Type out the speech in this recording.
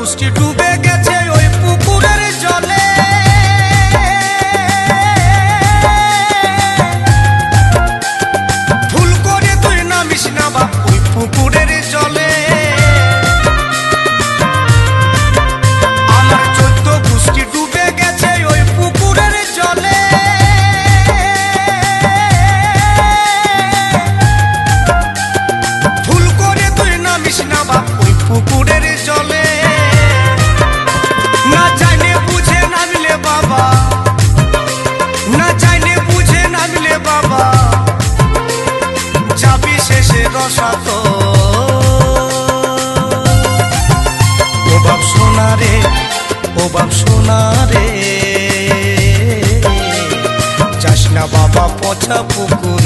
গোষ্ঠী ডুবে গেছে ওই পুকুরের জলে। ভুল করে তুই নামিস না বাপ ওই পুকুরের জলে। আমার 14 গোষ্ঠী ডুবে গেছে ওই পুকুরের জলে। ভুল করে তুই নামিস না বাপ ওই পুকুরের জলে। না জানে বুঝে নামলে বাবা, না জানে বুঝে নামলে বাবা, যাবি শেষে রসাত। ও বাপ সোনা রে, ও বাপ সোনা রে, যাস না বাবা পচা পুকুর।